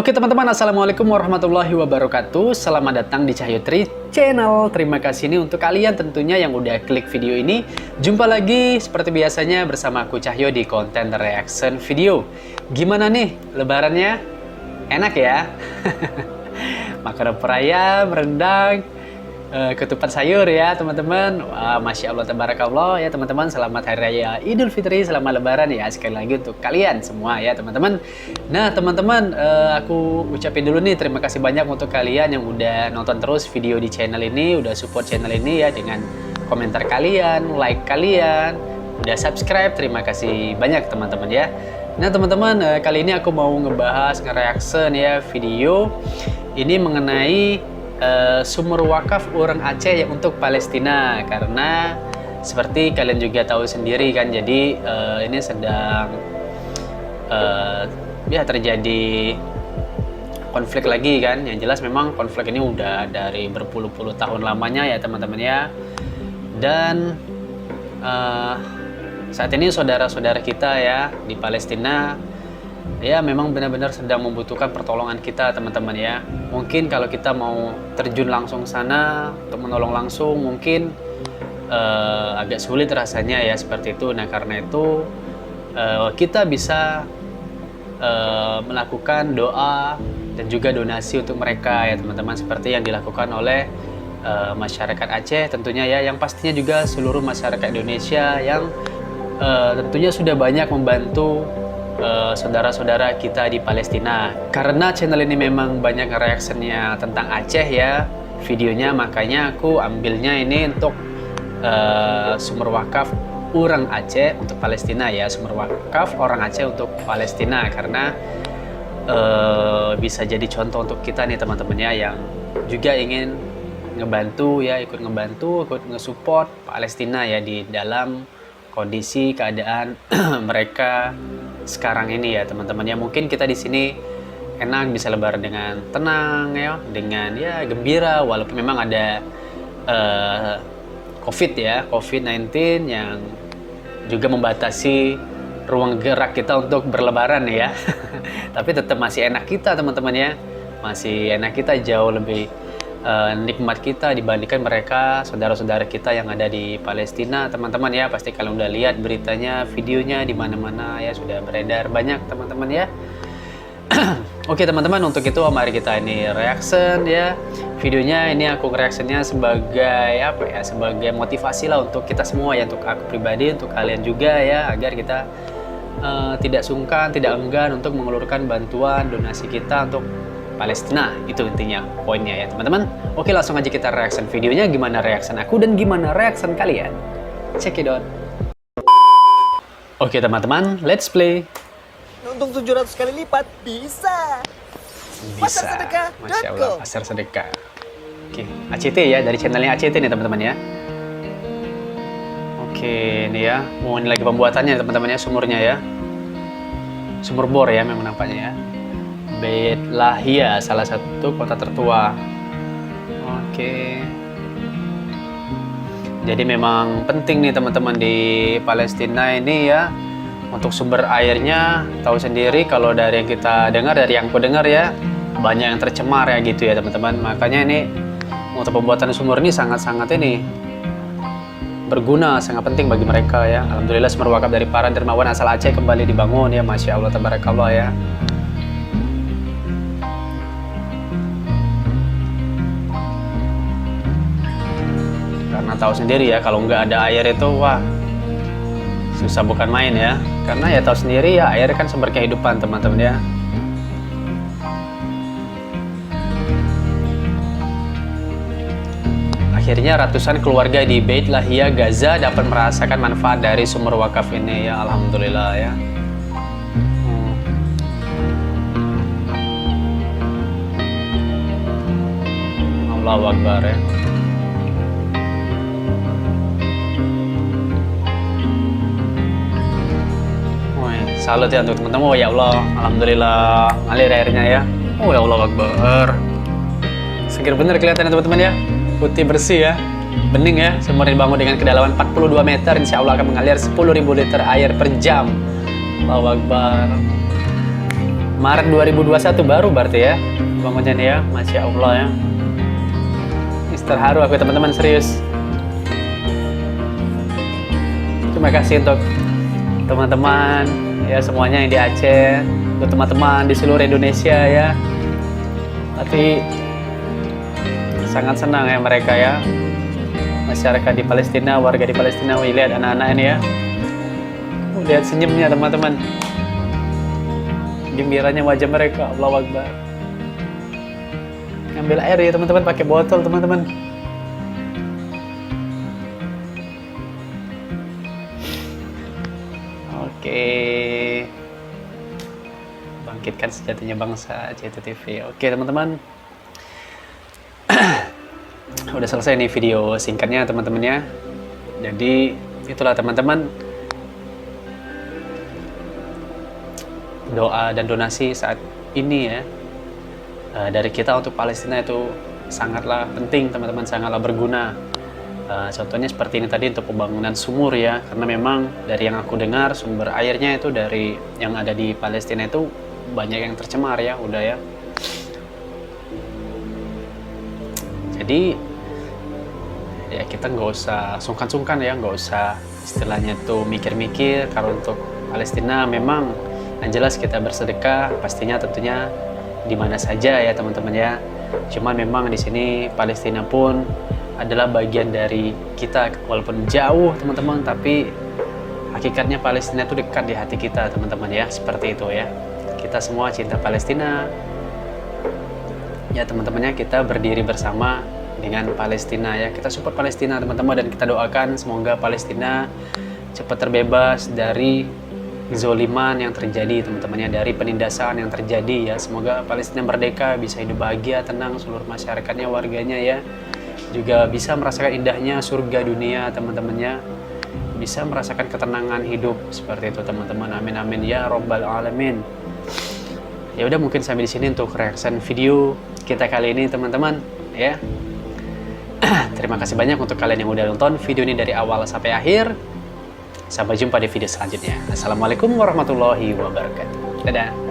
Oke teman-teman, Assalamualaikum warahmatullahi wabarakatuh. Selamat datang di Cahyo Tri Channel. Terima kasih nih untuk kalian tentunya yang udah klik video ini. Jumpa lagi seperti biasanya bersama aku Cahyo di konten reaction video. Gimana nih lebarannya? Enak ya? Makan opor ayam, rendang, ketupat sayur ya teman-teman. Wah, Masya Allah tabarakallah ya teman-teman. Selamat Hari Raya Idul Fitri, selamat lebaran ya sekali lagi untuk kalian semua ya teman-teman. Nah teman-teman, aku ucapin dulu nih terima kasih banyak untuk kalian yang udah nonton terus video di channel ini, udah support channel ini ya dengan komentar kalian, like kalian, udah subscribe. Terima kasih banyak teman-teman ya. Nah teman-teman, kali ini aku mau ngebahas nge-reaction ya video ini mengenai sumur wakaf orang Aceh yang untuk Palestina, karena seperti kalian juga tahu sendiri kan, jadi ini sedang ya terjadi konflik lagi kan. Yang jelas memang konflik ini udah dari berpuluh-puluh tahun lamanya ya teman-teman ya. Dan saat ini saudara-saudara kita ya di Palestina ya memang benar-benar sedang membutuhkan pertolongan kita teman-teman ya. Mungkin kalau kita mau terjun langsung sana untuk menolong langsung mungkin agak sulit rasanya ya seperti itu. Nah karena itu kita bisa melakukan doa dan juga donasi untuk mereka ya teman-teman, seperti yang dilakukan oleh masyarakat Aceh tentunya ya, yang pastinya juga seluruh masyarakat Indonesia yang tentunya sudah banyak membantu saudara-saudara kita di Palestina. Karena channel ini memang banyak reaksinya tentang Aceh ya videonya, makanya aku ambilnya ini untuk sumur wakaf orang Aceh untuk Palestina ya, sumur wakaf orang Aceh untuk Palestina, karena bisa jadi contoh untuk kita nih teman-teman ya yang juga ingin ngebantu ya, ikut ngebantu, ikut nge-support Palestina ya di dalam kondisi keadaan mereka sekarang ini ya teman-teman ya. Mungkin kita di sini enak bisa lebaran dengan tenang ya, dengan ya gembira, walaupun memang ada COVID-19 yang juga membatasi ruang gerak kita untuk berlebaran ya. Tapi tetap masih enak kita teman-teman ya, masih enak kita, jauh lebih nikmat kita dibandingkan mereka saudara-saudara kita yang ada di Palestina teman-teman ya. Pasti kalian udah lihat beritanya, videonya di mana-mana ya, sudah beredar banyak teman-teman ya. Oke teman-teman, untuk itu mari kita ini reaction ya videonya. Ini aku reactionnya sebagai apa ya, sebagai motivasi lah untuk kita semua ya, untuk aku pribadi, untuk kalian juga ya, agar kita tidak sungkan, tidak enggan untuk mengeluarkan bantuan donasi kita untuk Palestina. Itu intinya poinnya ya teman-teman. Oke langsung aja kita reaction videonya. Gimana reaction aku dan gimana reaction kalian? Check it out. Oke teman-teman, let's play. Untung 700 kali lipat bisa. Bisa. Masya Allah, pasar sedekah. Oke, ACT ya, dari channelnya ACT nih teman-teman ya. Oke, ini ya. Oh, ini lagi pembuatannya teman-teman ya, sumurnya ya. Sumur bor ya memang nampaknya ya. Beit Lahia, salah satu kota tertua. Oke. Jadi memang penting nih teman-teman di Palestina ini ya, untuk sumber airnya. Tahu sendiri kalau dari yang kita dengar, dari yang aku dengar ya, banyak yang tercemar ya gitu ya teman-teman. Makanya ini untuk pembuatan sumur ini sangat-sangat ini berguna, sangat penting bagi mereka ya. Alhamdulillah sumur wakaf dari para dermawan asal Aceh kembali dibangun ya, Masya Allah tabarakallah ya. Karena tahu sendiri ya, kalau nggak ada air itu wah susah bukan main ya. Karena ya tahu sendiri ya, air kan sumber kehidupan teman-teman ya. Akhirnya ratusan keluarga di Beit Lahia Gaza dapat merasakan manfaat dari sumur wakaf ini ya, alhamdulillah ya. Allahu Akbar ya. Salut ya untuk teman-teman. Oh ya Allah, alhamdulillah ngalir airnya ya. Oh ya Allah Akbar. Seger bener kelihatan ya teman-teman ya. Putih bersih ya. Bening ya. Sumur dibangun dengan kedalaman 42 meter. Insya Allah akan mengalir 10.000 liter air per jam. Allahu Akbar. Maret 2021 baru berarti ya bangunnya nih ya, Masya Allah ya. Terharu aku teman-teman, serius. Terima kasih untuk teman-teman ya semuanya yang di Aceh, untuk teman-teman di seluruh Indonesia ya. Tapi sangat senang ya mereka ya, masyarakat di Palestina, warga di Palestina. Wih, lihat anak-anak ini ya, lihat senyumnya teman-teman, gembiranya wajah mereka. Allahu Akbar. Ambil air ya teman-teman, pakai botol teman-teman. Oke, bangkitkan sejatinya bangsa, CT TV. Oke teman-teman, udah selesai nih video singkatnya teman-teman ya. Jadi itulah teman-teman, doa dan donasi saat ini ya dari kita untuk Palestina itu sangatlah penting teman-teman, sangatlah berguna. Contohnya seperti ini tadi untuk pembangunan sumur ya, karena memang dari yang aku dengar sumber airnya itu dari yang ada di Palestina itu banyak yang tercemar ya, udah ya. Jadi ya kita nggak usah sungkan-sungkan ya, nggak usah istilahnya tuh mikir-mikir. Kalau untuk Palestina memang yang jelas kita bersedekah pastinya tentunya di mana saja ya teman-teman ya. Cuman memang di sini Palestina pun adalah bagian dari kita, walaupun jauh teman-teman, tapi hakikatnya Palestina itu dekat di hati kita teman-teman ya, seperti itu ya. Kita semua cinta Palestina ya teman-temannya, kita berdiri bersama dengan Palestina ya, kita support Palestina teman-teman, dan kita doakan semoga Palestina cepat terbebas dari zoliman yang terjadi teman-temannya, dari penindasan yang terjadi ya. Semoga Palestina merdeka, bisa hidup bahagia, tenang, seluruh masyarakatnya, warganya ya, juga bisa merasakan indahnya surga dunia teman-temannya, bisa merasakan ketenangan hidup seperti itu teman-teman. Amin amin ya robbal alamin. Ya udah, mungkin sampai di sini untuk reaction video kita kali ini teman-teman ya. Terima kasih banyak untuk kalian yang udah nonton video ini dari awal sampai akhir. Sampai jumpa di video selanjutnya. Assalamualaikum warahmatullahi wabarakatuh. Dadah.